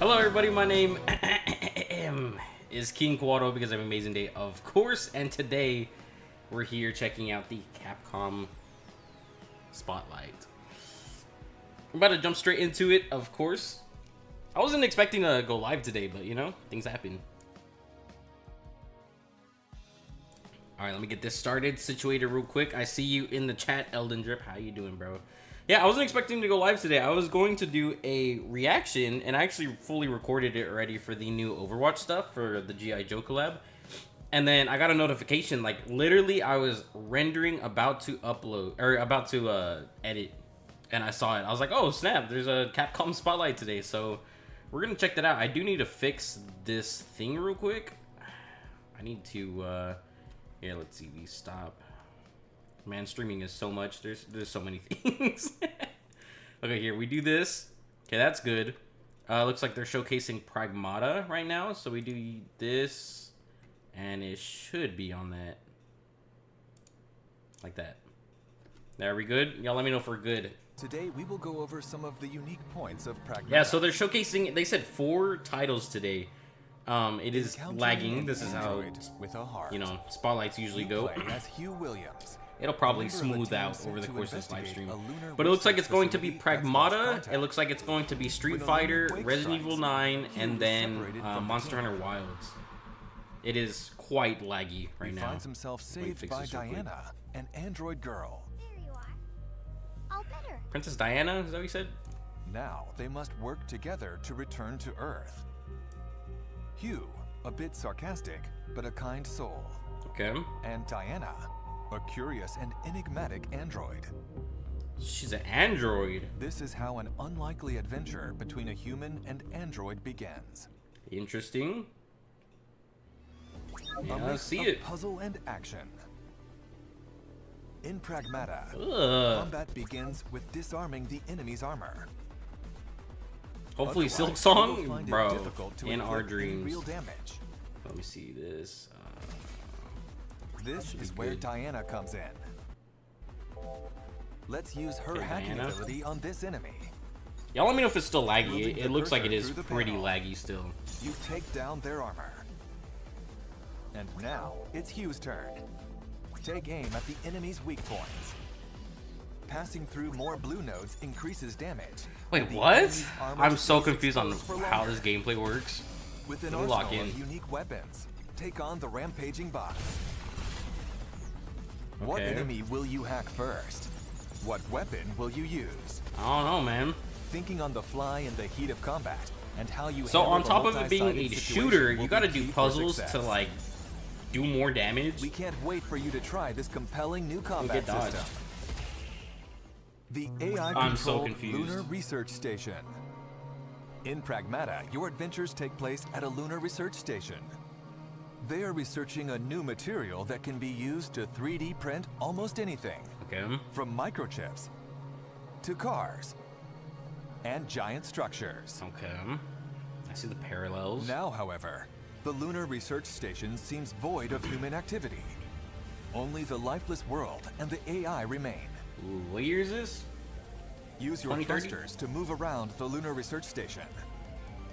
Hello everybody, my name is King Quado because I have an amazing day, of course, and today we're here checking out the Capcom Spotlight. I'm about to jump straight into it, of course. I wasn't expecting to go live today, but you know, things happen. Alright, let me get this started, situated real quick. I see you in the chat, Elden Drip. How you doing, bro? Yeah, I wasn't expecting to go live today. I was going to do a reaction, and I actually fully recorded it already for the new Overwatch stuff for the G.I. Joe collab. And then I got a notification, like literally I was rendering, about to upload, or about to edit, and I saw it. I was like, oh snap, there's a Capcom Spotlight today, so we're gonna check that out. I do need to fix this thing real quick. I need to, here, let's see, we stop. Man, streaming is so much. There's so many things. Okay, here we do this. Okay, that's good. Looks like they're showcasing Pragmata right now. So we do this, and it should be on that, like that. There, we good? Y'all, let me know if we're good. Today we will go over some of the unique points of Pragmata. Yeah, so they're showcasing. They said 4 titles today. It is lagging. This is how, you know, spotlights usually go. As Hugh Williams. It'll probably smooth out over the course of this live stream. But it looks like it's going to be Pragmata, it looks like it's going to be Street Fighter, Resident Evil 9, and then Monster Hunter Wilds. It is quite laggy right now. He finds himself saved by Diana, an android girl. There you are. All better. Princess Diana, is that what you said? Now they must work together to return to Earth. Hugh, a bit sarcastic, but a kind soul. Okay. And Diana, a curious and enigmatic android. She's an android. This is how an unlikely adventure between a human and android begins. Interesting. Yeah, A let's mix see of it. Puzzle and action. In Pragmata, combat begins with disarming the enemy's armor. Hopefully Otherwise, Silk you Song, will find it bro, difficult to in our inflict any dreams. real damage. Let me see this. This is where good. Diana comes in. Let's use her Okay, hacking Diana. ability on this enemy. Y'all let me know if it's still laggy. Moving It the looks like it cursor is through the pretty panel. laggy still. You take down their armor. And now it's Hugh's turn. Take aim at the enemy's weak points. Passing through more blue nodes increases damage. Wait, The what? enemy's armor I'm so stays confused on exposed for how longer. this gameplay works. With an Let me lock arsenal in. of unique weapons, take on the rampaging bots. What Okay. enemy will you hack first? What weapon will you use? I don't know, man. Thinking on the fly in the heat of combat and how you So handle on the top of it being a multi-sided shooter, situation you will gotta be do key for puzzles success. to like do more damage. We can't wait for you to try this compelling new get combat dodged. system. The AI I'm so controlled confused. Lunar Research Station. In Pragmata, your adventures take place at a lunar research station. They are researching a new material that can be used to 3D print almost anything, Okay. from microchips to cars and giant structures. Okay. I see the parallels. Now, however, the Lunar Research Station seems void of human activity. Only the lifeless world and the AI remain. Ooh, what year is this? Use your 2030? thrusters to move around the Lunar Research Station.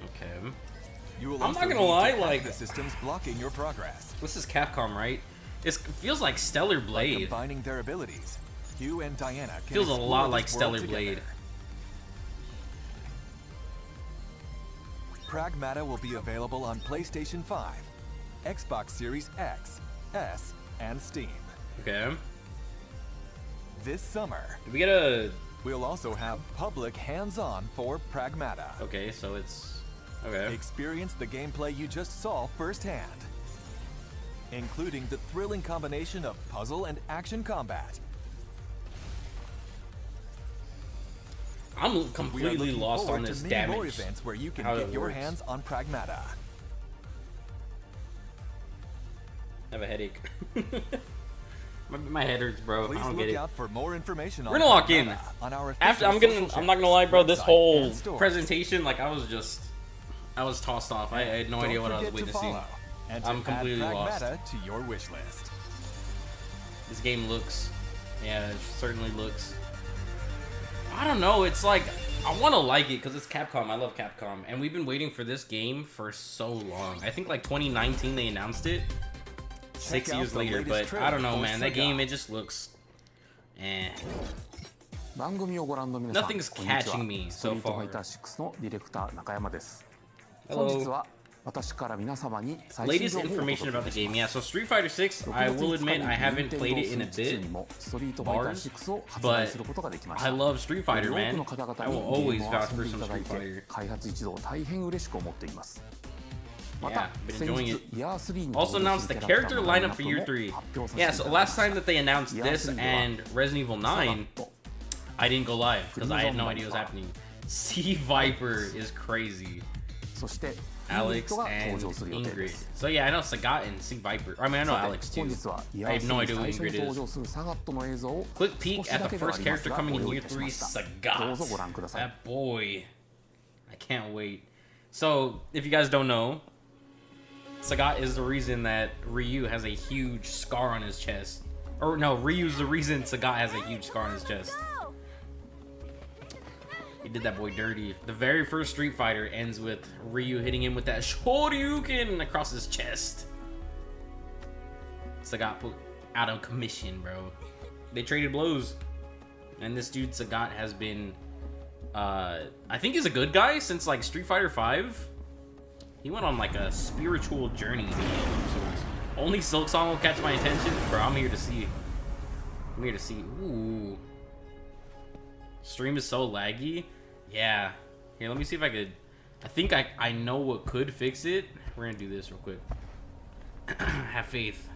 Okay. You will I'm also not gonna need to lie, hack like- the systems blocking your progress. This is Capcom, right? It feels like Stellar By Blade. combining their abilities, Hugh and Diana can Feels a explore lot like this world Stellar Blade. together. Pragmata will be available on PlayStation 5, Xbox Series X, S, and Steam. Okay. This summer, Did we get a... we'll also have public hands-on for Pragmata. Okay, so it's... Okay. Experience the gameplay you just saw firsthand, including the thrilling combination of puzzle and action combat. I'm We are completely looking lost forward on to this many more damage. events where you can how get it your works. hands on Pragmata. I have a headache. my head hurts, bro. Please I don't look get it. out for more information on We're gonna lock in. Pragmata on our After official social I'm not gonna channels, lie, bro. This website, whole and stores. presentation, like I was tossed off. I had no Don't idea what I was forget to witnessing. follow and I'm to completely add lost. Pragmata to your wish list. This game looks, yeah, it certainly looks. I don't know. It's like I want to like it because it's Capcom. I love Capcom. And we've been waiting for this game for so long. I think like 2019 they announced it. 6 years later. But I don't know, man. That game, it just looks... eh. Nothing's catching me so far. Hello. Latest information about the game. Yeah, so Street Fighter 6, I will admit I haven't played it in a bit, bars, but I love Street Fighter, man. I will always vouch for some Street Fighter. Yeah, been enjoying it. Also announced the character lineup for Year 3. Yeah, so last time that they announced this and Resident Evil 9, I didn't go live because I had no idea what was happening. Sea Viper is crazy. Alex and Ingrid. So yeah, I know Sagat and Sea Viper. I mean, I know Alex too. I have no idea who Ingrid is. Quick peek at the first character coming in Year 3, Sagat. That boy. I can't wait. So, if you guys don't know, Sagat is the reason that Ryu has a huge scar on his chest. Or no, Ryu's the reason Sagat has a huge scar on his chest. He did that boy dirty. The very first Street Fighter ends with Ryu hitting him with that Shoryuken across his chest. Sagat put out of commission, bro. They traded blows. And this dude, Sagat, has been... I think he's a good guy since, like, Street Fighter 5. He went on, like, a spiritual journey. So only Silk Song will catch my attention. Bro, I'm here to see. I'm here to see. Ooh. Stream is so laggy. Yeah. Here, let me see if I could... I think I know what could fix it. We're gonna do this real quick. Have faith.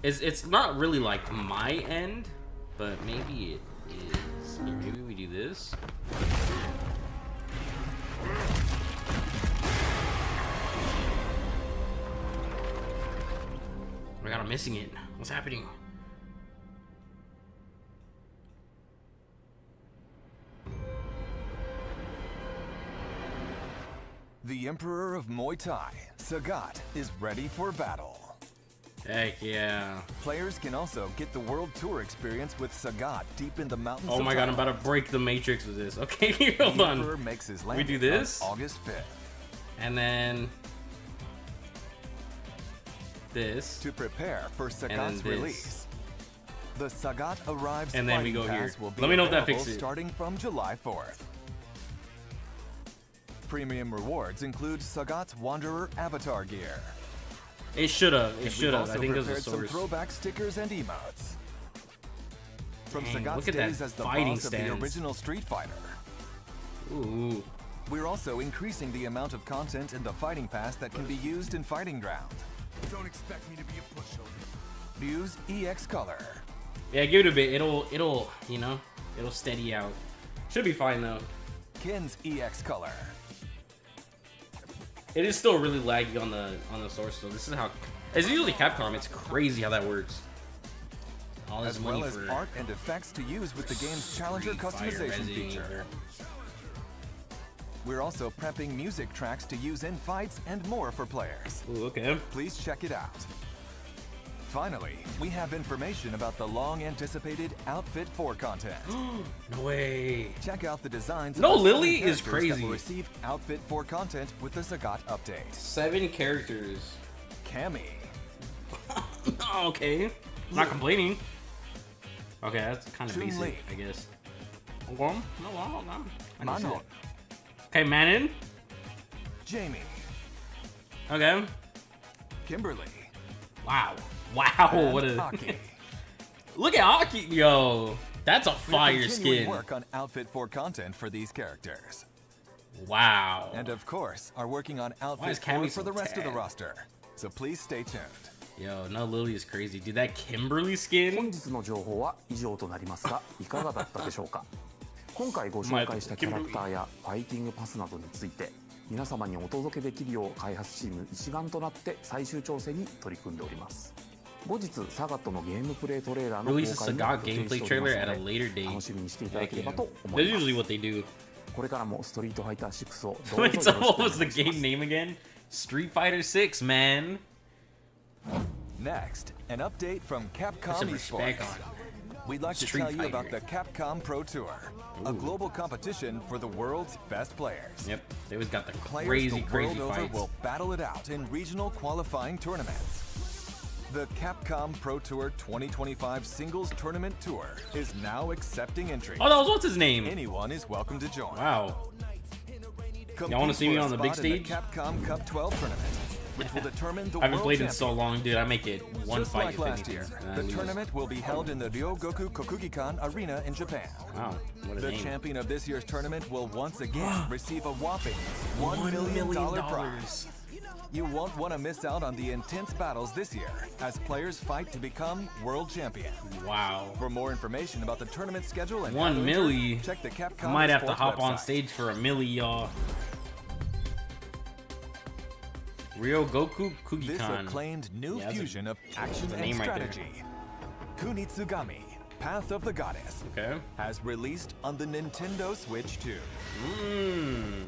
It's not really like my end, but maybe it is. Here, maybe we do this. Oh my god, I'm missing it. What's happening? The Emperor of Muay Thai, Sagat, is ready for battle. Heck yeah. Players can also get the World Tour experience with Sagat deep in the mountains. Oh my god, I'm about to break the matrix with this. Okay, hold on. Makes his we do this on August 5th. And then this to prepare for Sagat's release. The Sagat arrives and then we go here. Let me know if that fixes it. Starting from July 4th. Premium rewards include Sagat's Wanderer avatar gear. It should have. It should have. I think there's a source. Some throwback stickers and emotes. From Dang, Sagat's days as the boss of the original Street Fighter. Ooh. We're also increasing the amount of content in the fighting pass that can be used in Fighting Ground. Don't expect me to be a pushover. Use EX color. Yeah, give it a bit. It'll you know, it'll steady out. Should be fine though. Kin's EX color. It is still really laggy on the source though. This is how it's usually Capcom. It's crazy how that works. All this as money well as for art and effects to use with the game's Challenger customization feature. We're also prepping music tracks to use in fights and more for players. Ooh, okay. Please check it out. Finally, we have information about the long-anticipated Outfit 4 content. No way. Check out the designs. No, of the Lily is that crazy. will receive Outfit 4 content with the Sagat update. 7 characters. Cammy. Okay. I'm not complaining. Okay, that's kind of basic, Lee. I guess. Okay. No. Manon. Okay, Manon. Jamie. Okay. Kimberly. Wow. And What a Aki. look at Aki, yo. That's a fire We're continuing skin. work on Outfit 4 content for these characters. Wow. And of course, are working on Why Outfit is 4 Cammy for the so rest of the tad? roster. So please stay tuned. Yo, no, Lily is crazy. Dude, that Kimberly skin. 本日の情報は以上となりますがいかがだったでしょうか。今回ご紹介したキャラクターやファイティングパスなどについて皆様にお届けできるよう開発チーム一丸となって最終調整に取り組んでおります。後日サガットのゲームプレイトレーラーの公 Release a 開 Sagat に予定 gameplay しております trailer at a の later で date. 楽しみにしていただければと思 That's います。 usually what they do. これからもストリートファイター6をどうぞ Wait, よろ so しくお what 願い was し the ます。 game name again? Street Fighter 6, man. Next, an update from Capcom Some respect Esports. on We'd like to Street tell you Fighter. about the Capcom Pro Tour, a Ooh. global competition for the world's best players. Yep, they always got the Players crazy, the crazy world over fights. will battle it out in regional qualifying tournaments. The Capcom Pro Tour 2025 Singles Tournament Tour is now accepting entries. Oh, that was what's his name? Anyone is welcome to join. Wow. Compete Y'all wanna see me for a on the big spot in stage? Capcom Cup 12 tournament, which will determine the I haven't world played in champion. so long, dude. I make it one Just fight like if last anything, year, and I the lose. tournament will be held in the Ryogoku Kokugikan Arena in Japan. Wow, what a The name. champion of this year's tournament will once again receive a whopping $1 million prize. You won't want to miss out on the intense battles this year as players fight to become world champion. Wow. For more information about the tournament schedule and how 1 to enter, milli. check the Capcom I might have to Esports hop on website. stage for a milli, y'all. Ryogoku This Kugikan. acclaimed new Yeah, that's a- fusion of action a and name right there. strategy, Kunitsugami, Path of the Goddess, Okay. has released on the Nintendo Switch 2. Mmm.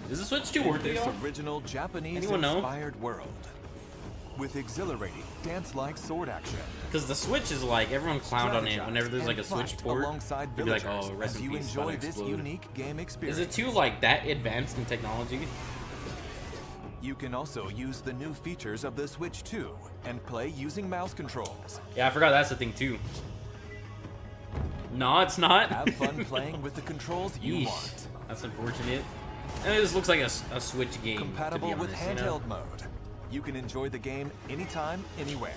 Is the Switch 2 In worth it, this y'all? original Anyone know? Japanese-inspired world, with exhilarating dance-like sword action. Because the Switch is like, everyone clowned on it strategize, whenever there's like a and Switch fight port. alongside They'd be like, villagers oh, rest as in you peace, enjoy Spot this Explode. unique game experience. Is it too like that advanced in technology? You can also use the new features of the Switch 2 and play using mouse controls. Yeah, I forgot that's the thing too. No, it's not. Have fun playing with the controls you Yeesh. want. That's unfortunate. And it just looks like a Switch game. Compatible to be with honest, you handheld know? mode. You can enjoy the game anytime, anywhere.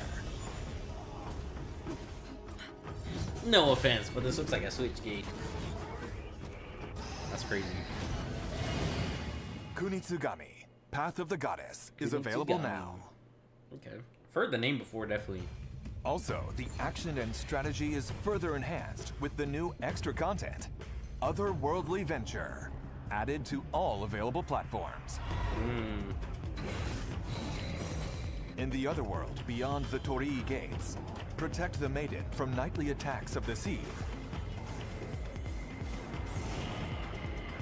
No offense, but this looks like a Switch game. That's crazy. Kunitsugami, Path of the Goddess, is available Kunitsugami. now. Okay. I've heard the name before, definitely. Also, the action and strategy is further enhanced with the new extra content, Otherworldly Venture, added to all available platforms. In the Otherworld, beyond the Torii gates, protect the maiden from nightly attacks of the sea.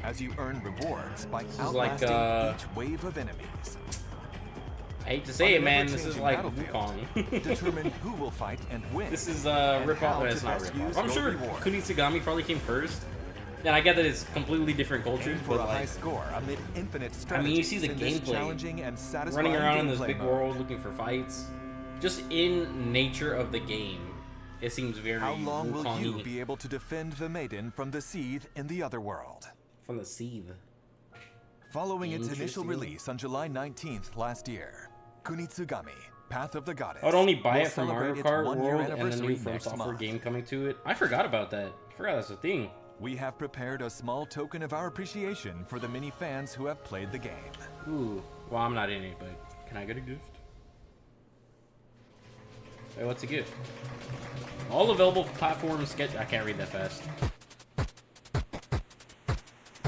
As you earn rewards by is outlasting like, each wave of enemies. I hate to say it, On man. an This is ever-changing like battlefield, Wukong. determine who will fight and win. This is and rip off. how It's to not best rip use off. I'm your sure rewards. Kunitsugami probably came first. And I get that it's completely different cultures, Aim for but a high like, score amid infinite I strategies. mean, you see the in this gameplay. challenging and satisfying running around in this gameplay big mode. world looking for fights. Just in nature of the game, it seems very How long will you Wukong-y. be able to defend the maiden from the seethe in the Otherworld? From the seethe. Following its initial Interesting. release on July 19th last year, Kunitsugami, Path of the Goddess. I would only buy will it from celebrate Mario its Kart one-year World and the anniversary new From next Software month. game coming to it. I forgot about that. I forgot that's a thing. We have prepared a small token of our appreciation for the many fans who have played the game. Ooh. Well, I'm not in it, but can I get a gift? Hey, what's a gift? All available platforms sketch. I can't read that fast.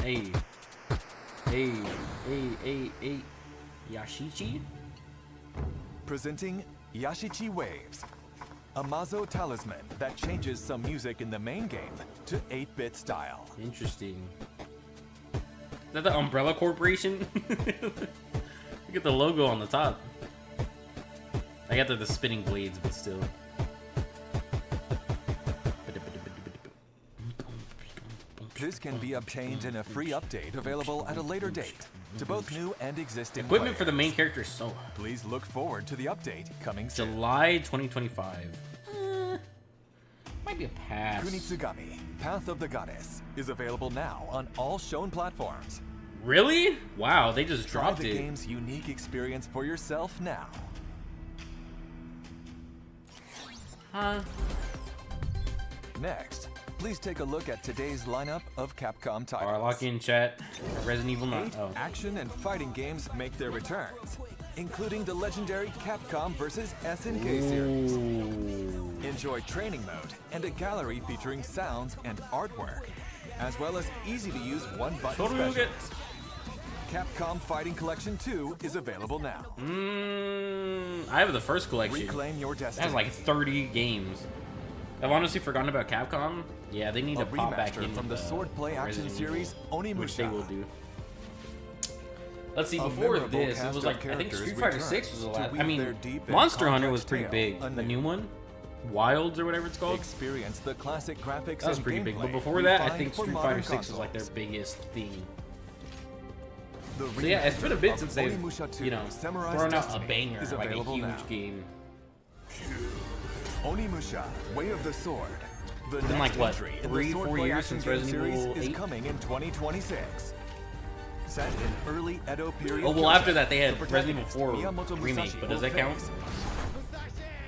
Hey. Hey. Hey. Hey. Hey. Yashichi? Presenting Yashichi Waves, a Mazo talisman that changes some music in the main game to 8-bit style. Interesting. Is that the Umbrella Corporation? Look at the logo on the top. I got the spinning blades, but still. This can be obtained in a free update available at a later date to both new and existing Equipment for the main players. character is so. Please look forward to the update coming soon. July 2025. Might be a pass. Kunitsugami, Path of the Goddess, is available now on all shown platforms. Really? Wow, they just Try dropped the it. game's unique experience for yourself now. Huh? Next, please take a look at today's lineup of Capcom titles. Alright, lock in chat. Resident Evil 9. 8 Oh. action and fighting games make their returns, including the legendary Capcom vs. SNK series. Ooh. Enjoy training mode and a gallery featuring sounds and artwork, as well as easy-to-use one-button Totally specials. Capcom Fighting Collection 2 is available now. I have the first collection. Reclaim your That destiny. has like 30 games. I've honestly forgotten about Capcom. Yeah, they need A to pop back remaster in from the swordplay action Resident series Evil, which they Onimusha. will do. Let's see, A before memorable this, it cast was of like, I think characters Street Fighter return 6 was the to last. I weave mean, their deep and Monster Hunter complex was pretty tale big. The anew. new one? Wilds or whatever it's called. Experience the classic graphics That was and pretty big. But gameplay before that, I refined think for Street modern Fighter 6 was like their consoles. biggest thing. The So yeah, it's been a bit remake since of they've, Onimusha 2 you know, Samurai's thrown out a Destiny banger, is like a available huge now. game. Onimusha, Way of the Sword. The been next like, what, entry in 3-4 the Sword Play years action since game Resident series Evil is 8? coming in 2026. Set in early Edo period. Oh, well, Kyoto, after that, they had the Resident Evil protagonist, 4 Miyamoto remake, Musashi but does will that count? face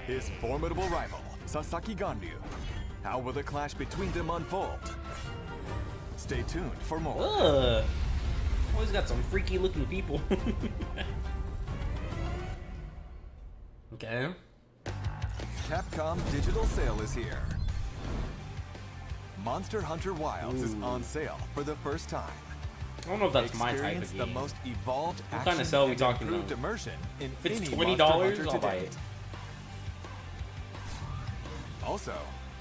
his formidable rival, Sasaki Ganryu. How will the clash between them unfold? Stay tuned for more. Ugh. Always got some freaky looking people. Okay. Capcom Digital Sale is here. Monster Hunter Wilds is on sale for the first time. I don't know if that's my type Experience of the game. most evolved What action kind of sale are we and talking improved about? immersion in If it's any $20, Monster Hunter I'll to buy date. it. Also,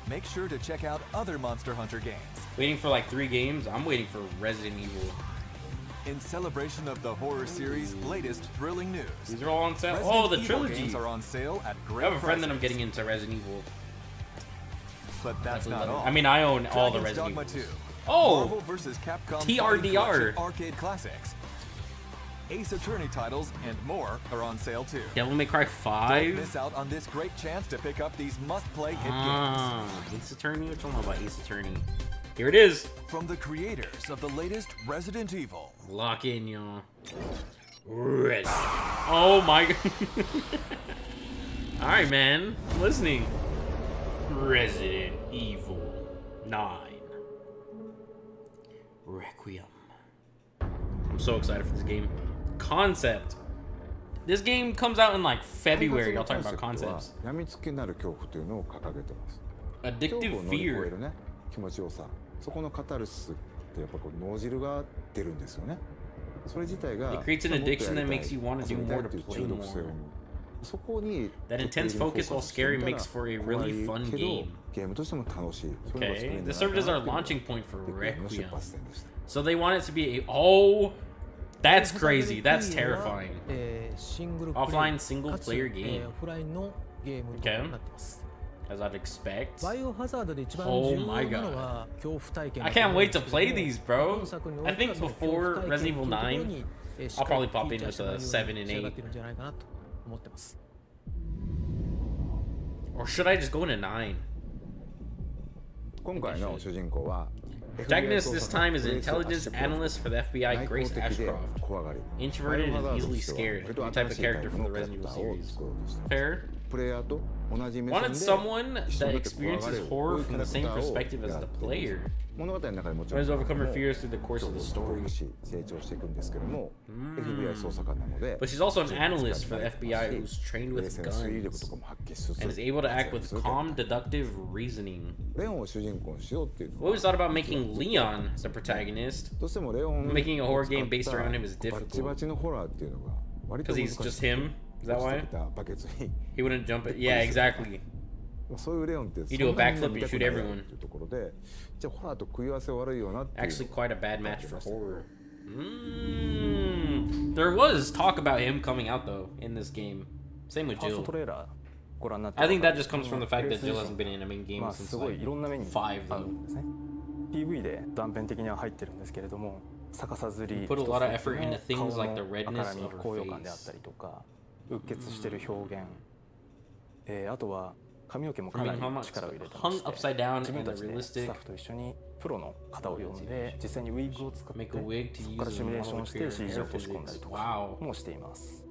make sure to check out other Monster Hunter games. Waiting for like 3 games? I'm waiting for Resident Evil. In celebration of the horror series' latest thrilling news, These are all on sale. Resident Oh, the Evil trilogy. games are on sale at I great have a friend that I'm prices. getting into Resident Evil. But that's not another- all. I mean, I own all the Dragon's Resident Dogma Evils. 2, Oh! Marvel vs. Capcom TRDR. Fighting Collection Arcade Classics, Ace Attorney titles, and more are on sale too. Devil May Cry Don't 5? miss out on this great chance to pick up these must-play hit Ah, Ace Attorney? Which one about Ace Attorney? Here it is. games. From the creators of the latest Resident Evil. Lock in, y'all. Oh my god. Alright, man. I'm listening. Resident Evil 9. Requiem. I'm so excited for this game. Concept. This game comes out in like February. Y'all talking about concepts. 病みつきになる恐怖というのを掲げてます。恐 Addictive 怖を乗り越え fear. るね気持ちよさ、そこのカタルシスってやっぱこう脳汁が出るんですよね。それ自体が It creates an もっとやりたい addiction that makes you wanna do 遊びたい more to っていう play 中毒性を more. そこに That intense focus, while scary, makes for a really fun game. ゲームとしても楽しい。それが作れ Okay, るん this じゃ served ない as か our なっていう launching point for ゲームの出 Requiem. 発点でした。 So they want it to be a that's crazy. That's terrifying. シングル Offline single player game. オフラインのゲームと Okay. なってます。 As I'd expect. バイオハザードで一番 Oh 重 my 要なのは恐怖体験 I だと can't 思うん wait です to けども play these, bro. 本作にお I いては think その恐怖 before 体験 Resident Evil というところ 9, にしっ I'll かり probably pop フィーチャー in した with a 内容に 7 and 仕上が 8. ってるんじゃないかなと思ってます。 Or should I just go into 9? 今回の主人公は Protagonist this time is an intelligence analyst for the FBI, 内向 Grace 的で Ashcroft. 怖がり Introverted バイオハザ and ードと easily しては scared. 割と New type 新 of しいタイ character プ from の the キャラク Resident タ Evil ーを series. 作ろうとしてます Fair. プレイヤーと同じ目 Wanted 線で someone 一緒 that になって怖が experiences れる horror こういう from the キャ same ラクターを perspective as や the っています player. 物語の中でもちろ Tries ん to overcome her fears through the course of the 恐怖 story. をし成長していくんですけども FBI 捜査官なので But she's also an analyst for the FBI who's trained 冷 with 静な推理力 guns とかも発揮しつつ and is able to act with 活躍する calm, deductive reasoning. レオンを主人公にしようっていうの We always thought about making Leon as the protagonist どうしてもレオン Making a horror game based around him is バチバチのホラーっていうのが割と because 難 he's しい just him. Is that 落ち why? てきたバケツに He wouldn't jump it. Yeah, exactly. そういうレオンって You do a そんなに backflip and 見たく shoot ない everyone. っていうところでじゃあホラーと食い合わせ悪いよなっていう Actually, quite a bad match for horror. There was talk about him coming out though in this game. Same with ファースト Jill. トレーラーご覧になって I think that わかる just comes from the fact that Jill hasn't been in a main game まあ since すごい like いろんな面に 5ある though. んですね PV で断片的には入ってるんですけれども逆さずり Put a lot of effort into 一つ一つの things like the 顔 redness の赤み of her 高揚感であった face. りとかうっ血してる表現、あとは髪の毛もかなり Hung 力を入れてま hung して upside down 自分 and た a ちでス realistic タッフと一緒にプロの方を呼んで実際にウィッグを作って make a wig to そこから use シ as ミュ a レーショ model ン to して create CG hair を落とし込んだり physics. とか Wow. もしています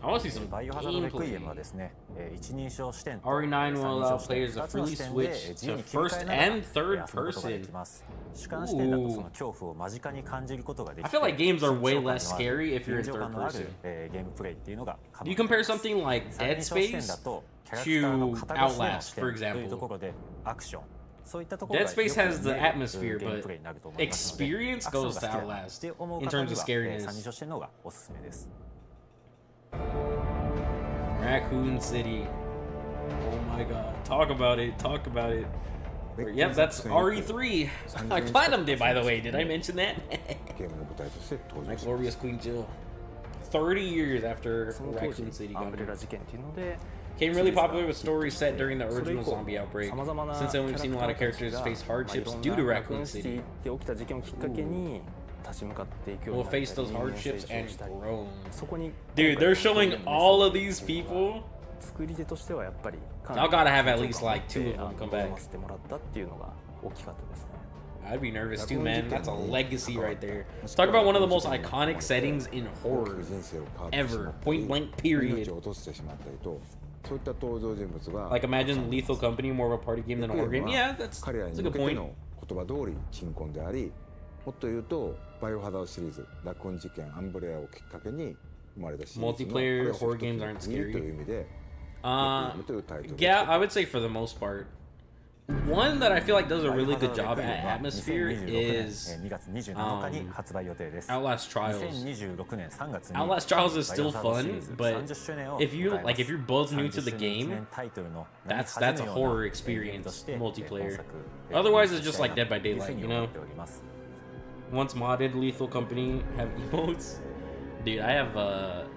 I want to see some バイオハザードレクイエムは gameplay. ですね、一人称視点と RE9 三 will 人 allow 称視点 players to 二つの freely 視点 switch で自由 to に切り替 first えながら and third 遊ぶことがで person. きます主観視点だとその恐怖を間近に感じることができ I て feel like games are way 臨場感のある less scary if you're in 臨場 third 感のある person. ゲームプレイっていうのが可 Do 能 you になり compare ます something like 三 Dead 人称視点 Space だとキャラクターの to 肩越しでの Outlast, 視 for 点というと example? ころでアクションそういったところ Dead が Space よく has the 見える atmosphere, ゲーム but プレイになると思いますので experience アクション goes が to 好きだな Outlast って思う in 方 terms に of は三人 scariness. 称視点の方がおすすめです Raccoon City. Oh my god. Talk about it. Talk about it. Yep, that's RE3. I platinumed it, by the way. Did I mention that? ゲームの舞台として登 My 場しま glorious Queen Jill. 30 years after その当時 Raccoon City アン got ブレラ it. 事件っていうので Became really popular with stories set during the それ以 original 降 zombie outbreak. さまざまな Since then, we've seen a lot of キャラクタ characters ーた face ちが hardships まあ due い to ろんな Raccoon ラクーンシティ City. で起きた事件をきっかけに立ち向かっていくよう Will になったり face those 人間 hardships 成 and 長したり grow. そこに Dude, they're showing all of these people. 作り手としてはやっぱり Y'all gotta have at least like 2 of them come 望 back. ませてもらったっていうのが大きかったですね I'd be nervous too, man. That's a legacy right there. Let's talk about one of the most iconic settings in 大 horror きく人生を変わってしま ever. った Point り blank, 命 period. を落としてしまったりとそういった登場人物が Like imagine Lethal Company more of a party game than a horror game. Yeah, that's 彼ら a に good 向けて point. の言葉通り鎮魂でありもっと言うとバイオハザードシリーズラクーン事件アンブレアをきっかけに生まれたシリーズの Multiplayer ある種 horror 一つ games の aren't 区切り scary. という意味で Uh, というタイトルを yeah, I would say for the most part. One that I feel like does a really good job at atmosphere 2026 is 年2月27日に発売予定です。 Outlast Trials. 2026年3月に Outlast Trials is still バイオハザードシリ fun, ーズ but 30周年を if you 迎えます like, if you're both new to the 30周年 game, 記念タイトルの that's 名に a 恥じぬような horror ゲームと experience して multiplayer. 本作 Otherwise, it's just like Dead by という Daylight, ふうに you 思 know. っております Once modded, Lethal Company have emotes. Dude, I have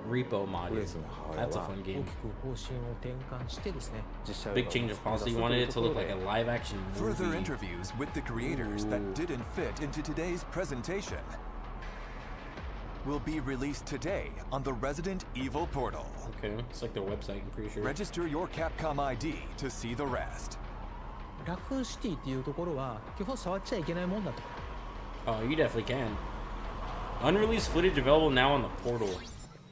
Repo プレ modded. イスの母親 That's a は fun 大 game. きく方針を転換してですね 実写映画 Big change of policy. You wanted it to look like a live action Further movie. interviews with the creators that didn't fit into today's presentation will be released today on the Resident Evil portal. Okay, it's like their website, I'm pretty sure. Register your Capcom ID to see the rest. ラクーンシティっていうところは基本触っちゃいけないもんだと Oh, you definitely can. Unreleased footage available now on the portal.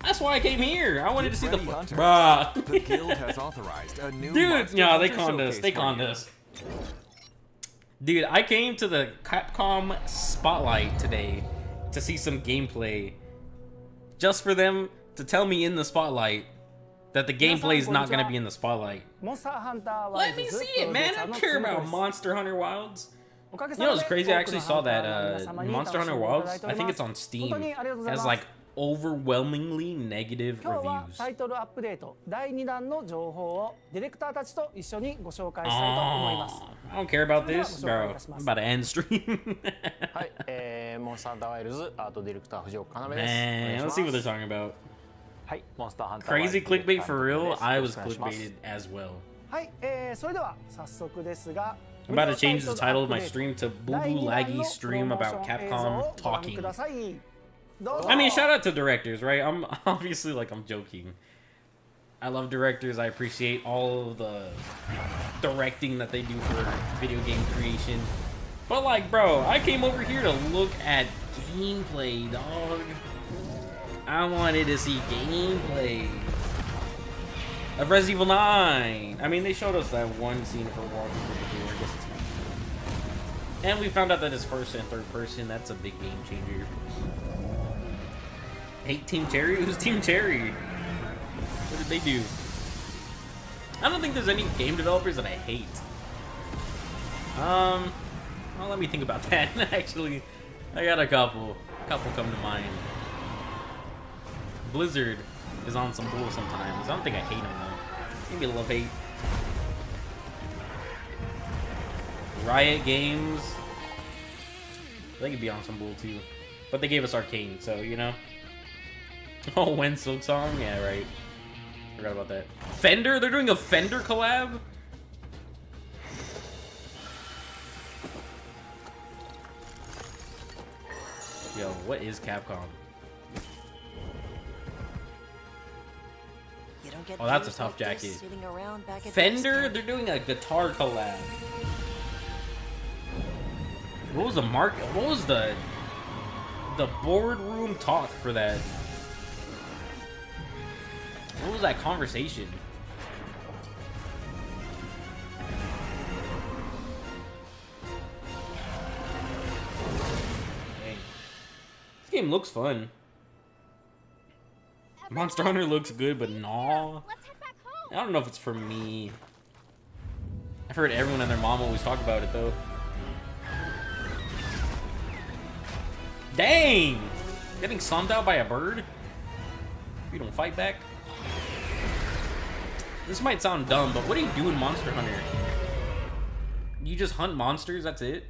That's why I came here. I wanted to see the Ready, Hunters. bruh. The guild has authorized a new Dude, Monster yeah, they Hunter conned us. showcase They for conned you. us. Dude, I came to the Capcom Spotlight today to see some gameplay. Just for them to tell me in the Spotlight that the gameplay is not going to be in the Spotlight. モンスターハンター Let me see it, man. I don't care about Monster Hunter Wilds. You know what's crazy? I actually saw that Monster Hunter Wilds, I think it's on Steam, has like overwhelmingly negative 今日は reviews. タイトルアップデート第2弾の情報をディレクターたちと一緒にご紹介したいと思います。 I don't care about this, bro. I'm about to end stream. はい、モンスターハンターワイルズアートディレクター藤岡要です。 Man, let's see what they're talking about. はい、モンスターハンターワイルズ Crazy clickbait for real? I was よろしくお願いします clickbaited as well. はい、それでは早速ですが I'm about to change the title of my stream to Boo Boo Laggy Stream about Capcom talking. ください。どうぞ。 I mean, shout out to directors, right? I'm obviously like I'm joking. I love directors. I appreciate all of the directing that they do for video game creation. But like, bro, I came over here to look at gameplay, dog. I wanted to see gameplay of Resident Evil 9. I mean, they showed us that one scene for Walking Through. I guess it's not. And we found out that it's first and third person. That's a big game changer. Hate Team Cherry? Who's Team Cherry? What did they do? I don't think there's any game developers that I hate. Well, let me think about that. Actually, I got a couple come to mind. Blizzard is on some bull sometimes. I don't think I hate them though. Maybe love-hate. Riot Games. They could be on some bull too. But they gave us Arcane, so you know. Oh, when Silk Song? Yeah, right. Forgot about that. Fender? They're doing a Fender collab? Yo, what is Capcom? Oh, that's a tough jacket. Fender? They're doing a guitar collab. What was the market? What was the boardroom talk for that? What was that conversation? Dang. This game looks fun. Monster Hunter looks good, but nah. Let's head back home. I don't know if it's for me. I've heard everyone and their mom always talk about it though. Dang! Getting stomped out by a bird? You don't fight back? This might sound dumb, but what do you do in Monster Hunter? You just hunt monsters, that's it?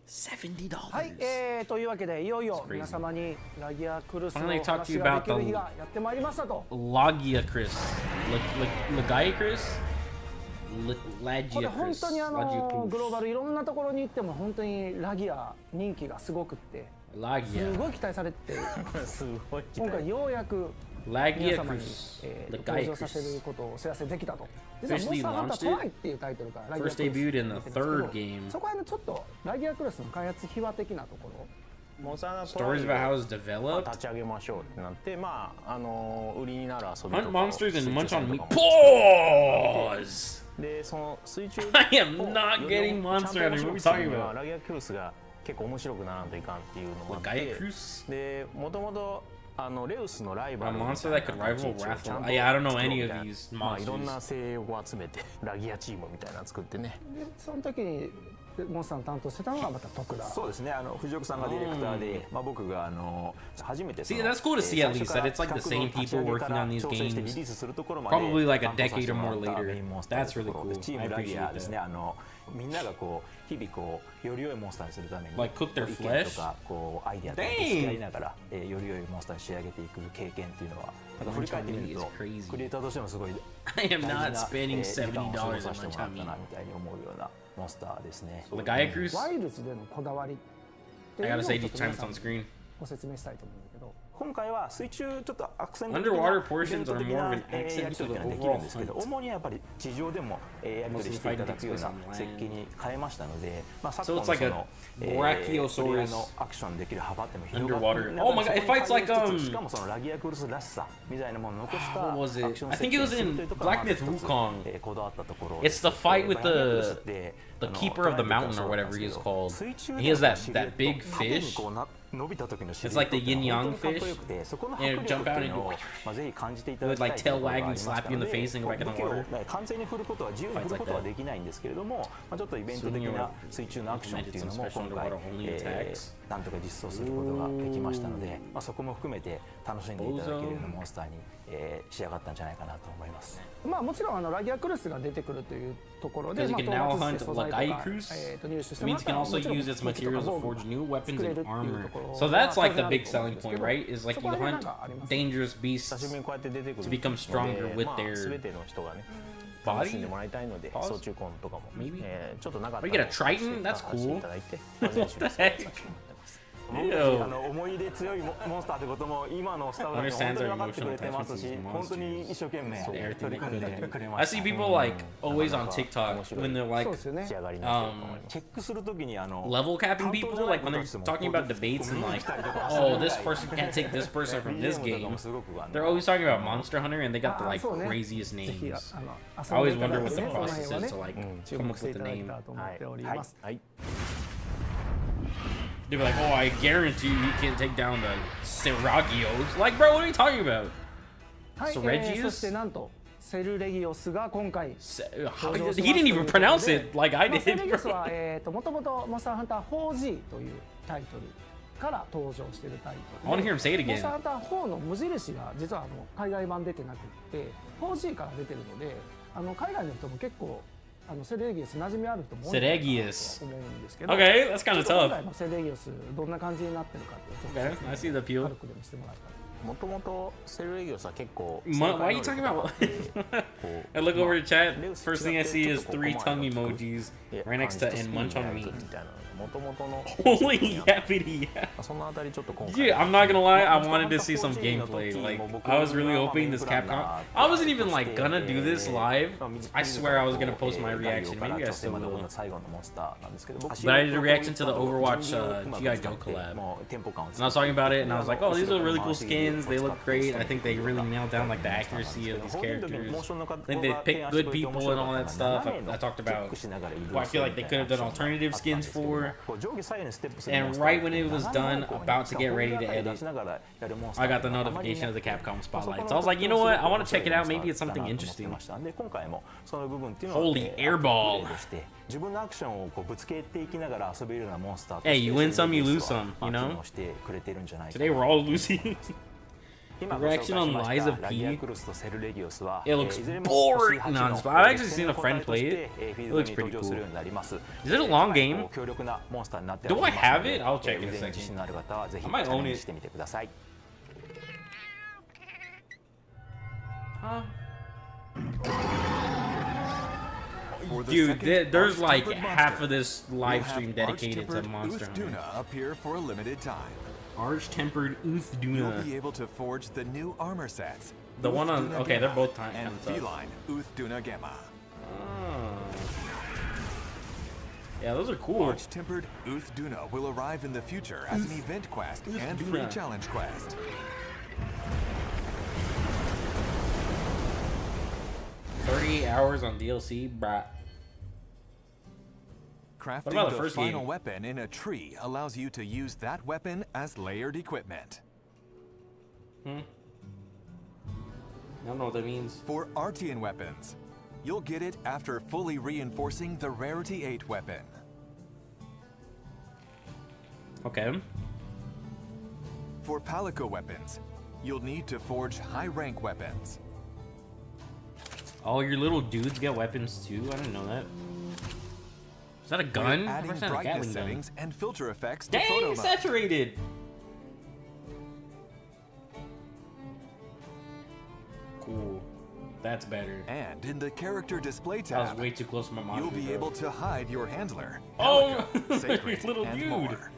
$70. はい、というわけでいよいよ皆様にラギアクルスの Finally お talk to you 話が about できる日がやってまいりましたと。 Lagia Chris. Lagia Chris? これ本当にグローバルいろんなところに行っても本当にラギア人気がすごくってすごい期待されて今回ようやく皆様に登場させることをお知らせできたと。実はモンスターハンタートライっていうタイトルからラギアクルス出てるんですけど、そこはちょっとラギアクルスの開発秘話的なところ。モンスターハンター Stories about how it's developed. 立ち上げましょうってなって、まあ売りになる遊び Hunt とか monsters and munch on meat. を Pause. でその水中 I am not getting Monster Hunter. What are we talking about? ラギアクルスが結構面白くならんといかんっていうのもあって Lagia Cruz? でもともとレウスのライバ A ル monster that could rival Wrathful. Yeah, I don't know any of these まあいろん monsters. な精鋭を集めてラギアチームみたいなの作ってね。でその時にモンスターの担当してたのがまた徳田。そうですね。藤岡さんがディレクターで、まあ僕が初めて See, that's cool to see at least that it's like the same people working on these games. Probably like a decade or more later. That's really cool. チー I ムラギ appreciate アですね。みんながこう日々こうより良いモンスターにするために Like cook their 意見 flesh? とかこうアイデアとか付き合いながらより良いモンスターに仕上げていく経験っていうのはなんか振り返ってみるとクリエイターとしてもすごい I am not spending $70 時間を過ご on させてもら Munch った on な meat. みたいに思うようなモンスターですね。Lagia Cruz? ワイルズでのこだわりっていう I のを gotta ちょ say っ these と皆 times さん on に screen. ご説明したいと思うんだけど。今回は水中ちょっとアクセント的な Underwater portions are more of an や accent り to 取 the りができる overall んですけど hunt. 主にやっぱり地上でもやり取りしていただくような設計に変えましたので、まあ昨 So 今 it's の like そ a の Brachiosaurus プレイヤーのアクションできる幅っても広がって underwater. Oh my god, it fights like しかもそのラギアクルスらしさみたいなものを残した What was it? アクション I 設 think 計 it に was する in というところが Black Myth まず一つ Wukong. こだわったところ It's the fight with ラギアクルスって the keeper of the mountain or whatever he is called. He has that big fish. 伸びた時の It's like the yin yang fish. そこの And 迫 it 力 jump って out いうのを and ぜひ感じていた it だ would きたい like という tail ところが wag あ and りまし slap た you in の the で face and go back in the 武器を water. 完全に振ることは自由に振ることはできないんですけれども、ちょっとイベント的な水中のアクションっていうのも今回なんとか実装することができましたので、そこも含めて楽しんでいただけるようなモンスターに仕上がったんじゃないかなと思います。まあもちろんラギアクルスが出てくるというところで、 Because you can まあ now 統 hunt 一して素材とか Lagia Cruz. 入手して It means you can も also もちろん use its 武器とか materials to 防具 forge new weapons 作れるっていう and armor. ところ So が that's like the 当然ある big と思うん selling ですけ point, ど、 right? Is like そ you こら辺なん hunt かあります。 dangerous 久しぶり beasts にこうやって出てくる to become stronger with まあ their 全ての人がね body? 楽しんでもらいたいので Pause? 総中コンとかも Maybe? ちょっとなかった Oh, you get a Triton? That's 探してい cool. ただいてまあ全種類させてもらってます。 Ew. 思い入れ強いモンスターってことも今のスタッフが本当に分かってくれてますし、本当に一生懸命取り組んでくれま I した。 see people like always on TikTok when they're そ like うですよね。仕上がりになってると思います。チェックするときにlevel capping people, like when they're talking about debates and like, oh, this person can't take this person from this game. They're always talking about Monster Hunter and they got the like craziest ぜひ names. 遊 I ん always でいただ wonder い what て the ね、その process 辺は is ね to like 注 come 目 up して with い the ただけ name. たらと思っております。はい。 They'd be like, oh, I guarantee you can't take down the Seragios. Like, bro, what are you talking about? はい、そ Seregius? してなんとセルレギオスが今回 He didn't even pronounce it like I まあセル did. レギオスはもともとモンスターハンター 4G というタイトルから登場しているタイト I ル want to で hear him say it モンスター again. ハンター4の無印が実は海外版出てなくて 4G から出てるので海外の人も結構セルレギオス馴染みある人も多いのかなと思うんですけど Okay, that's kind of ちょっと今 tough. 回のセルレギオスどんな感じになってるかっていうちょっと Okay, I see the appeal. 軽くでもしてもらえたら。もともとセルレギオスは結構 Why are you talking about? I look over the chat. First thing I see is 3 tongue emojis right next to and munch on meat. もともとの Holy yappity yap. そのあたりちょっと今回 Yeah, I'm not gonna lie, I wanted to see some gameplay. Like, I was really hoping this Capcom. I wasn't even like gonna do this live. I swear I was gonna post my reaction. Maybe I still will. But I did a reaction to the Overwatch G.I. Joe collab. And I was talking about it, and I was like, oh, these are really cool skins. They look great. I think they really nailed down like the accuracy of these characters. I think they picked good people and all that stuff. I talked about who I feel like they could have done alternative skins for. And right when it was done, about to get ready to edit, I got the notification of the Capcom Spotlight. So I was like, you know what? I want to check it out. Maybe it's something interesting. Holy airball. Hey, you win some, you lose some, you know? Today we're all losing. Reaction on Lies of ラギア P. クルスとセルレギオスは It looks いずれも boring. 星8 No, の I've actually seen a 個体 friend と play して it. フィー It ルド looks に pretty 登場するよ cool. うになります。 Is it a long game? 強力なモンスターになって Do おり I ます have ので it? I'll check in a いずれに自 second. 信のある方はぜひ I チ might ャ own レン it. ジしてみてください。 Huh? For the Dude, second there's like Arch-Tempered half monster, of this we'll live have stream dedicated to Arch-Tempered Monster Hunter. Uth-Duna appear for a limited time. Arch-tempered You'll Uth-Duna. be able to forge the new armor sets. The one on... Uth-Duna Okay, they're Gamma both time and kind of feline Uth-Duna Gamma. Yeah, those are cool. Arch-Tempered Uth-Duna will arrive in the future as an event quest and free Uth-Duna. challenge quest. 30 hours on DLC, bruh. Crafting about the the first final game? weapon in a tree allows you to use that weapon as layered equipment. I don't know what that means. For Artian weapons, you'll get it after fully reinforcing the Rarity 8 weapon. Okay. For Palico weapons, you'll need to forge high-rank weapons. Oh, your little dudes get weapons too? I didn't know that. Is that a gun? We're I've adding never seen a brightness Gatling gun. settings and filter effects to photo Dang, mode. saturated! Cool. That's better. And in the character display That was tab, way too close to my monitor. you'll be bro. able to hide your handler, Oh, Palico, Sacred, little and dude. more.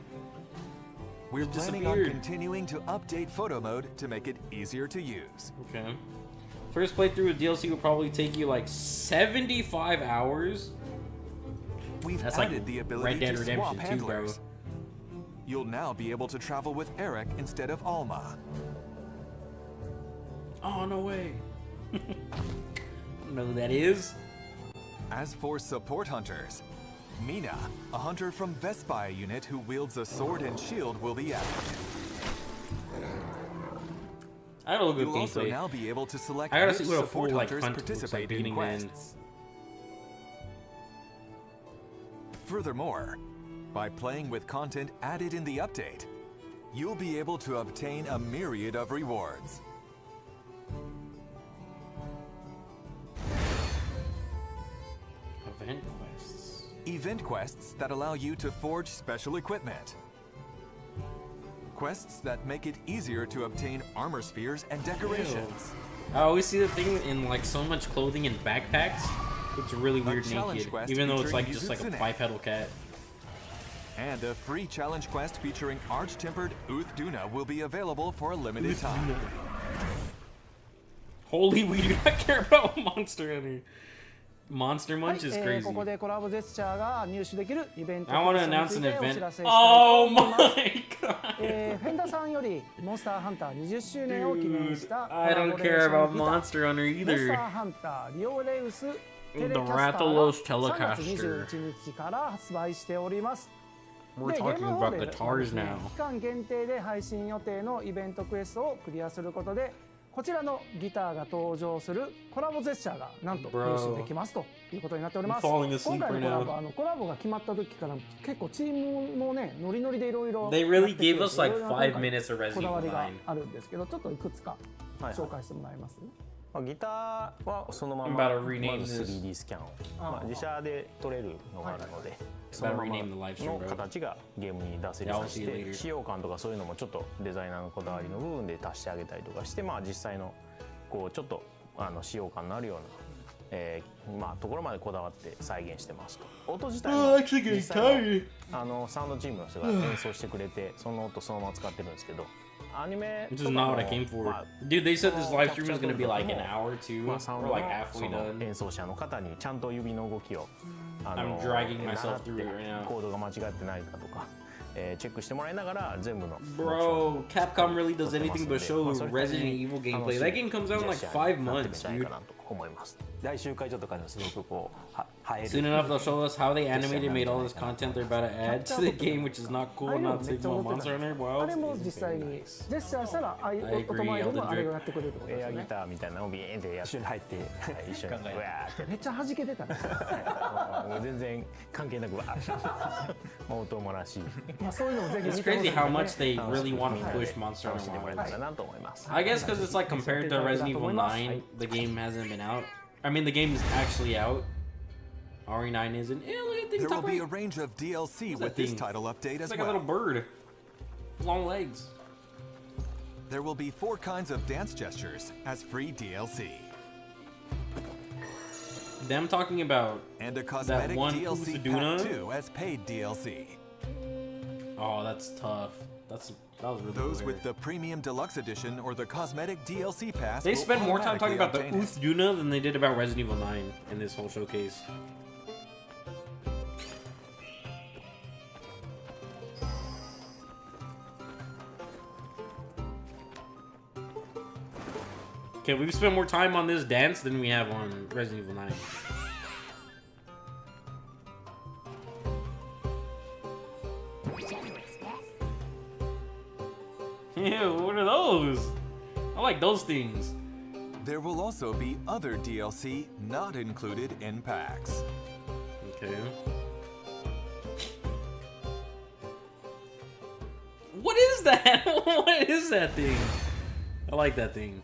We're Just planning on disappeared. continuing to update photo mode to make it easier to use. Okay. First playthrough with DLC will probably take you like 75 hours. We've That's like added the Red ability Dead to swap Redemption 2, bro. handlers. You'll now be able to travel with Eric instead of Alma. Oh, no way. I don't know who that is. As for support hunters, Mina, a hunter from Vespai unit who wields a sword and shield, will be added. I gotta look at You'll also gameplay. now be able to select I gotta which see what a support full like hunters hunt looks like participate in beginning to end. quests. Furthermore, by playing with content added in the update, you'll be able to obtain a myriad of rewards. Event quests. Event quests that allow you to forge special equipment. Quests that make it easier to obtain armor spheres and decorations. I always see the thing in like so much clothing and backpacks. It's really weird challenge naked, quest even though it's featuring like just like a Yuzutsu. bipedal cat. And a free challenge quest featuring Arch-Tempered Uth-Duna will be available for a limited time. Holy, we do not care about Monster Hunter. Monster はい Munch is crazy. ここでコラボジェスチャーが入手できるイベント I want to に announce つい an てお知 event. らせしたいと Oh 思います。 my god. フェンダーさんよりモンスターハンター20周年を記念したコ I ラ don't ボレーシ care ョ about ンギター Monster Hunter モンスタ either. ーハンターリオレウステレ The キャスターが Rathalos 3月 Telecaster. 21日から発売しております。 We're で、ゲー talking ムの方 about で guitars now. 期間限定で配信予定のイベントクエストをクリアすることでこちらのギターが登場するコラボジェスチャーがなんと入手できますということになっております。 I'm falling asleep 今回の right コラボ、コラボが決まった時から結構チームもねノリノリでいろいろ They really gave us like 5 minutes of こだわ Resident り Evil が 9. あるんですけどちょっといくつか紹介してもらえます？ギターはそのま I'm ま about to rename まず this. 3D スキャンを、自社で撮れるのがあるので、そ About の to ま rename the live stream, まの bro. 形がゲームに出せる Yeah, よう I'll に see し you て later. 使用感とかそういうのもちょっとデザイナーのこだわりの部分で足してあげたりとかして、実際のこうちょっと使用感のあるような、ところまでこだわって再現してますと。音自体も実際のサウンドチームの人が演奏してくれてその音そのまま使ってるんですけど、アニメ Which と is か not も what I came for. Dude, they said this live stream was gonna be like an hour or two. サウン We're ド like の halfway その done. 演奏者の方にちゃんと指の動きをI'm dragging myself through it right now. コードが間違ってないかとか、チェックしてもらいながら全部の Bro, Capcom really does anything but show Resident Evil gameplay. That game comes out in like 5 months, dude. 思います。来週会場とかでもすごくこう映える。 Soon enough, they'll show us how they animated made all this content they're about to add to the game, which is not cool. Not Sigma Monster Hunter. あ Wow. れも実際にジェスチャーしたらああいう I agree, 音前でもあれがやってくれるってことですエアギよね。ターみたいなのをビーンってやって一緒に入って一緒にうわーってめっちゃ弾けてたね。もう全然関係なくわーって音もらしいまあそういうのもぜひ It's 見てほしい crazy です how ね。 much they really want to push Monster 楽しんでもらえ Hunter. たらなと思います。 I guess because it's like compared to Resident Evil 9, the game hasn't been out. I mean, the game is actually out. RE9 isn't. Yeah, look at things. There will Top be right. a range of DLC What's with that this thing? title update It's as like a little well. bird. Long legs. There will be 4 kinds of dance gestures as free DLC. Them talking about And a cosmetic one DLC Usaduna? pack 2 as paid DLC. Oh, that's tough. That was really Those rare. with the Premium Deluxe Edition or the cosmetic DLC pass They will spent more time talking about the automatically obtain it. Usaduna than they did about Resident Evil 9 in this whole showcase. Okay, we've spent more time on this dance than we have on Resident Evil 9. Ew, what are those? I like those things. There will also be other DLC not included in packs. Okay. What is that? What is that thing? I like that thing.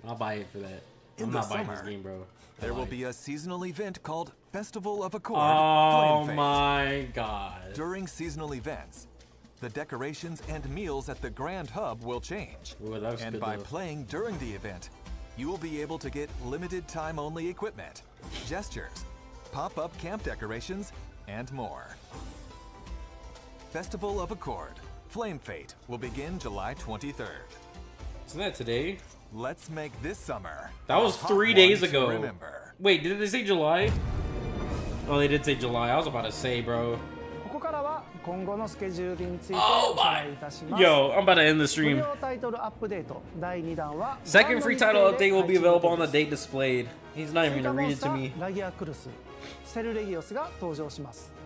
I'll buy it for that. I'm In the not buying this summer, game, bro. There will be a seasonal event called Festival of Accord. Oh Flame Fate. my god. During seasonal events, the decorations and meals at the Grand Hub will change. Ooh, that was And good by though. playing during the event, you will be able to get limited time only equipment, gestures, pop-up camp decorations, and more. Festival of Accord, Flame Fate will begin July 23rd. Isn't that today? Let's make this summer That was a hot 3 days one to ago. remember. Wait, did they say July? Oh, they did say July. I was about to say, bro. ここからは今後のスケジュールについて Oh おさら my! いいたします。 Yo, I'm about to end the 無 stream. 料タイトルアップデート第2弾は Second free title update will be available on the デ date displayed. He's not even gonna read it to me. ラギアクルス、セルレギオスが登場します。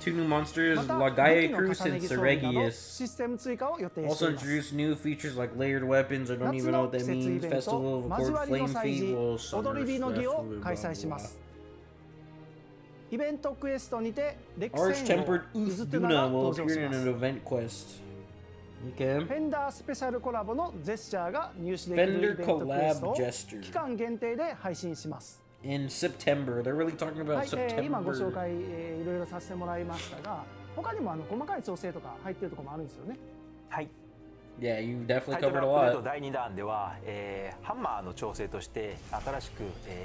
Two new monsters, また Lagaia 武器の Cruz 重ね and 着装備など Seregius. システム追加を予定して Also います。 introduced new features like layered weapons. I don't 夏 even know の what 季 that 節イ means. ベント Festival of 交 Accord わりの Flame 祭 Fate 事 will 踊 summer り火の儀を festival, 開 blah, 催 blah, しま blah. す。イベントクエストにてレク Arch センを tempered ユズトゥナが Uzduna will 登場し appear ま in す。 an event quest. Okay. フェンダースペシャルコラボのジェスチャーが入手できるイ Fender ベントクエスト collab を gesture 期間限定で配信します。 In September. They're really talking は about い、今ご紹 September. 介、いろいろさせてもらいましたが、他にも細かい調整とか入ってるところもあるんですよね。はい。 Yeah, you タ definitely イトル covered ア a ップデート lot. 第2弾では、ハンマーの調整として新しく、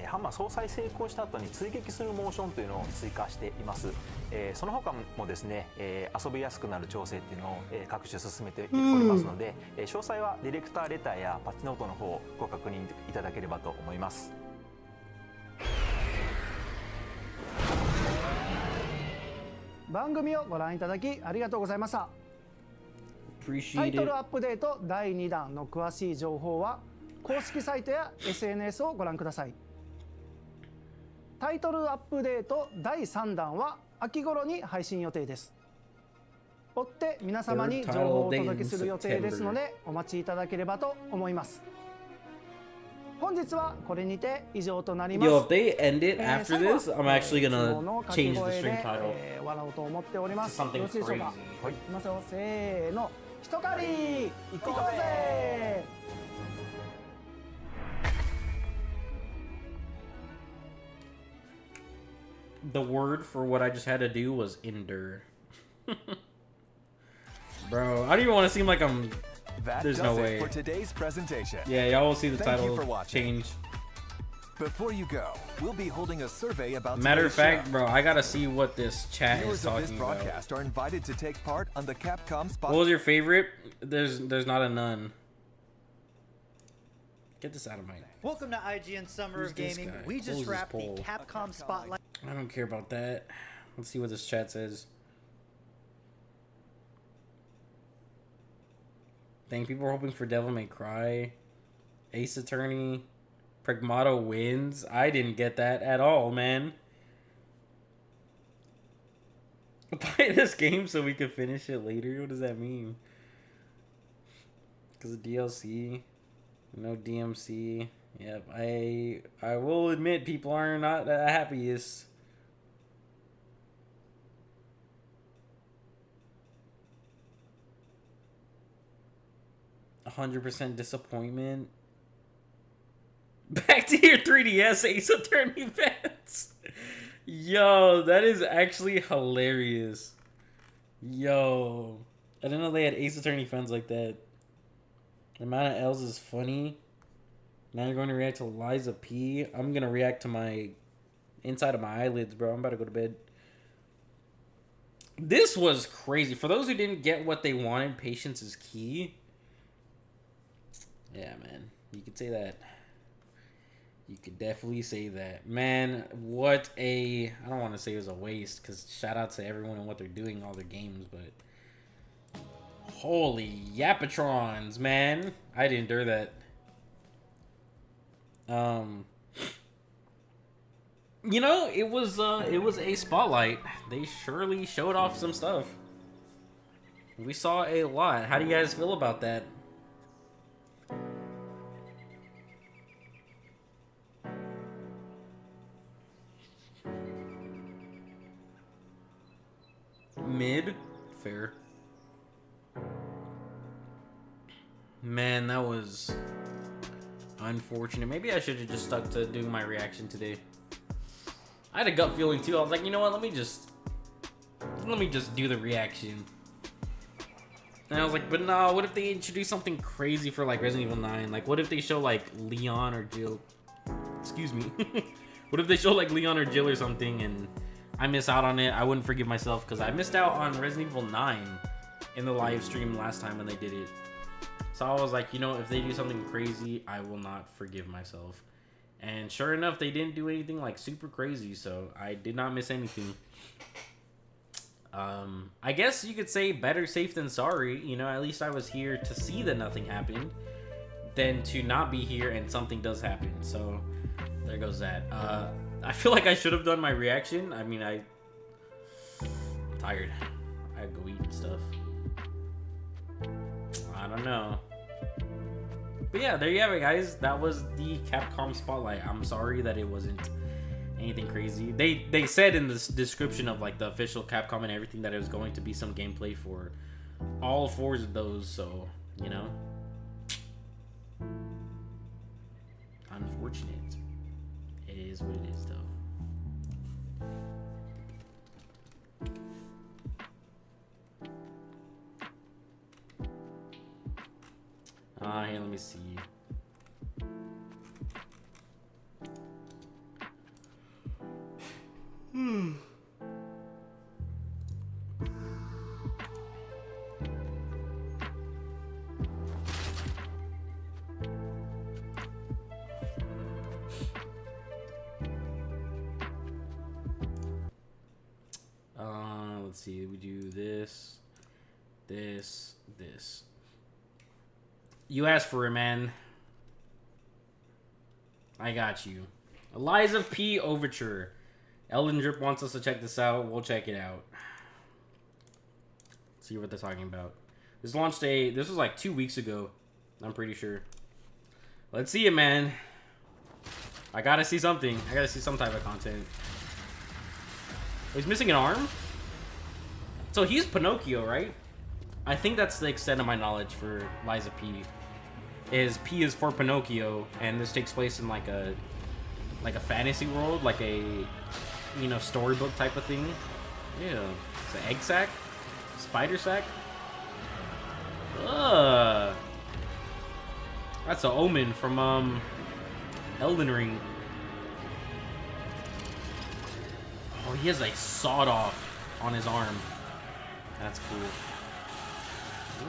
ハンマー総裁成功した後に追撃するモーションというのを追加しています、その他もですね、遊びやすくなる調整っていうのを、各種進めておりますので、詳細はディレクターレターやパッチノートの方をご確認いただければと思います。番組をご覧いただきありがとうございました。タイ Appreciate ト it. ルアップデート第2弾の詳しい情報は公式サイトや SNS をご覧ください。タイトルアップデート第3弾は秋頃に配信予定です。追って皆様に情報をお届けする予定ですのでお待ちいただければと思います。本日はこれにて以上となります。 Yo, if they end it after 最後は this, I'm actually いつもの gonna 掛け change the 声 stream で title. 終わろうと思っております。よ Something ろしいでしょうか。 crazy. はい、いきますよ。せーの。一狩り行こうぜ。The word for what I just had to do was endure. Bro, I don't even want to seem like I'm... That There's does no it way. for today's presentation. Yeah, y'all will see the Thank you title for watching. change. Before you go, we'll be holding a survey about Matter of today's fact, show. bro, I gotta see what this chat is Viewers of this talking about. broadcast are invited to take part on the Capcom Spot. What was your favorite? There's not a none. Get this out of my... Welcome to IGN Summer Who's of this Gaming. guy? We Close just this wrapped the poll. Capcom Spotlight. I don't care about that. Let's see what this chat says. Dang, people are hoping for Devil May Cry, Ace Attorney, Pragmato wins. I didn't get that at all, man. Play this game so we can finish it later. What does that mean? Because of DLC, no DMC. Yep, I will admit people are not the happiest. %100 disappointment. Back to your 3DS Ace Attorney fans. Yo, that is actually hilarious. Yo, I didn't know they had Ace Attorney fans like that. The amount of L's is funny. Now you're going to react to Liza P. I'm going to react to my inside of my eyelids, bro. I'm about to go to bed. This was crazy. For those who didn't get what they wanted, patience is key. Yeah, man. You could say that. You could definitely say that. Man, what a... I don't want to say it was a waste, because shout out to everyone and what they're doing, all their games, but... Holy Yapatrons, man. I didn't endure that. You know, it was a spotlight. They surely showed off some stuff. We saw a lot. How do you guys feel about that? Mid? Fair. Man, that was unfortunate. Maybe I should have just stuck to doing my reaction today. I had a gut feeling too. I was like, you know what? Let me just do the reaction. And I was like, but no, what if they introduce something crazy for like Resident Evil 9? Like, what if they show like Leon or Jill? Excuse me. What if they show like Leon or Jill or something and I miss out on it? I wouldn't forgive myself because I missed out on Resident Evil 9 in the live stream last time when they did it. So I was like, you know, if they do something crazy, I will not forgive myself. And sure enough, they didn't do anything like super crazy, so I did not miss anything. I guess you could say better safe than sorry. You know, at least I was here to see that nothing happened than to not be here and something does happen. So there goes that. I feel like I should have done my reaction. I mean, I'm tired. I had to go eat and stuff. I don't know. But yeah, there you have it, guys. That was the Capcom Spotlight. I'm sorry that it wasn't anything crazy. They said in the description of like the official Capcom and everything that it was going to be some gameplay for all four of those. So, you know, unfortunate. It is what it is, though. Here, let me see. Let's see. We do this. You asked for it, man. I got you. Eliza P. Overture. Elden Drip wants us to check this out. We'll check it out. See what they're talking about. This launched this was like 2 weeks ago. I'm pretty sure. Let's see it, man. I gotta see something. I gotta see some type of content. He's missing an arm? So he's Pinocchio, right? I think that's the extent of my knowledge for Liza P. Is P is for Pinocchio, and this takes place in like a fantasy world, like a, you know, storybook type of thing. Yeah, it's an egg sack, spider sack. Ugh. That's an omen from Elden Ring. Oh, he has like sawed off on his arm. That's cool.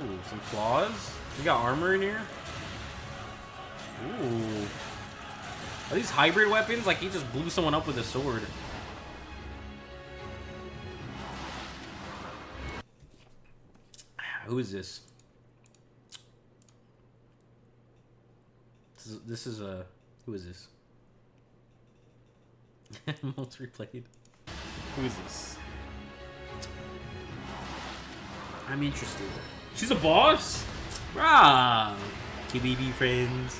Ooh, some claws. We got armor in here. Ooh. Are these hybrid weapons? Like he just blew someone up with a sword. Who is this? This is a... Who is this? Most replayed. Who is this? I'm interested. She's a boss? Bruh. TBB friends.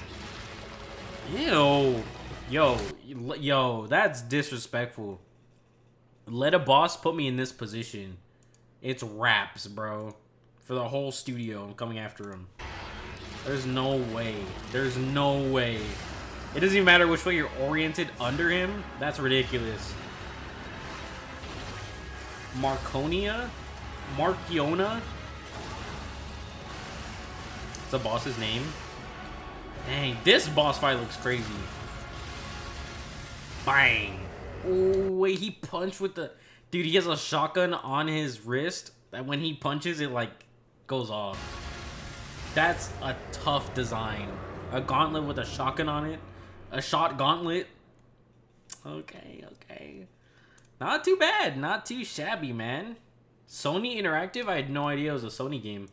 Ew. Yo, that's disrespectful. Let a boss put me in this position. It's raps, bro. For the whole studio, I'm coming after him. There's no way. There's no way. It doesn't even matter which way you're oriented under him. That's ridiculous. Marconia? Marciona? It's the boss's name. Dang, this boss fight looks crazy. Bang. Oh, wait, he punched with the... Dude, he has a shotgun on his wrist that when he punches, it, like, goes off. That's a tough design. A gauntlet with a shotgun on it. A shot gauntlet. Okay, okay. Not too bad. Not too shabby, man. Sony Interactive? I had no idea it was a Sony game.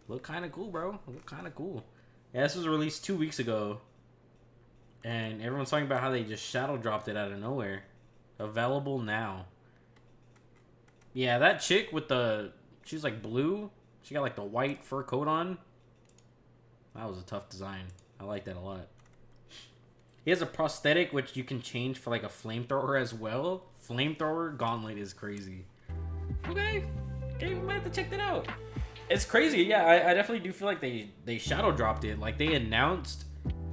Look kind of cool, bro. Look kind of cool. Yeah, this was released 2 weeks ago. And everyone's talking about how they just shadow dropped it out of nowhere. Available now. Yeah, that chick with the... She's like blue. She got like the white fur coat on. That was a tough design. I like that a lot. He has a prosthetic which you can change for like a flamethrower as well. Flamethrower gauntlet is crazy. Okay. Okay, we might have to check that out. It's crazy. Yeah, I definitely do feel like they shadow dropped it. Like they announced...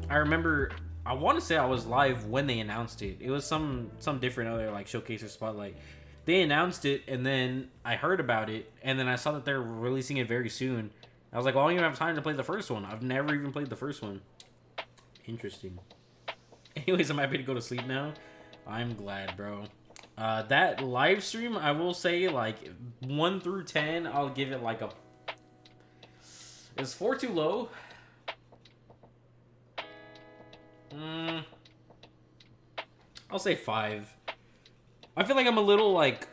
I remember... I want to say I was live when they announced it. It was some different other like showcase or spotlight. They announced it and then I heard about it and then I saw that they're releasing it very soon. I was like, well, I don't even have time to play the first one. I've never even played the first one. Interesting. Anyways, I'm happy to go to sleep now. I'm glad, bro. That live stream, I will say like 1 through 10, I'll give it like a... Is 4 too low? I'll say 5. I feel like I'm a little like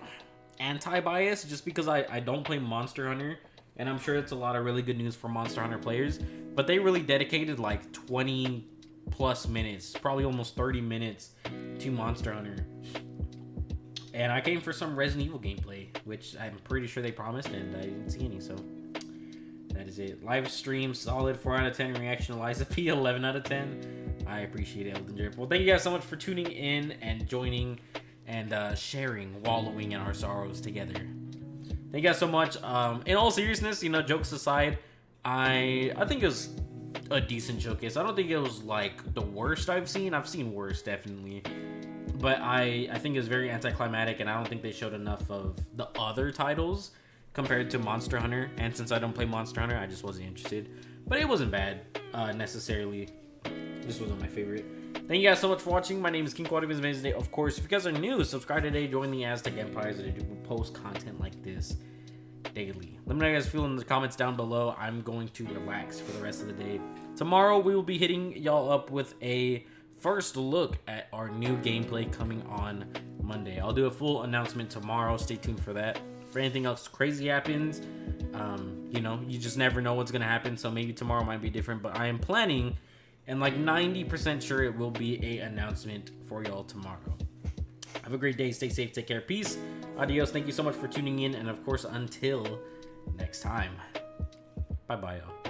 anti-biased just because I don't play Monster Hunter, and I'm sure it's a lot of really good news for Monster Hunter players, but they really dedicated like 20 plus minutes, probably almost 30 minutes to Monster Hunter. And I came for some Resident Evil gameplay, which I'm pretty sure they promised, and I didn't see any, so that is it. Live stream, solid 4 out of 10. Reaction, Eliza P, 11 out of 10. I appreciate it, Elden Drip. Well, thank you guys so much for tuning in and joining and sharing, wallowing in our sorrows together. Thank you guys so much. In all seriousness, you know, jokes aside, I think it was a decent showcase. I don't think it was like the worst I've seen. I've seen worse, definitely. But I think it was very anticlimactic, and I don't think they showed enough of the other titles compared to Monster Hunter. And since I don't play Monster Hunter, I just wasn't interested. But it wasn't bad, necessarily. This wasn't my favorite. Thank you guys so much for watching. My name is King Quad. It was amazing day. Of course, if you guys are new, subscribe today. Join the Aztec Empires that do post content like this daily. Let me know how you guys feel in the comments down below. I'm going to relax for the rest of the day. Tomorrow, we will be hitting y'all up with a first look at our new gameplay coming on Monday. I'll do a full announcement tomorrow. Stay tuned for that. If anything else crazy happens, you know, you just never know what's going to happen. So maybe tomorrow might be different. But I am planning... And like 90% sure it will be a announcement for y'all tomorrow. Have a great day. Stay safe. Take care. Peace. Adios. Thank you so much for tuning in. And of course, until next time. Bye-bye, y'all.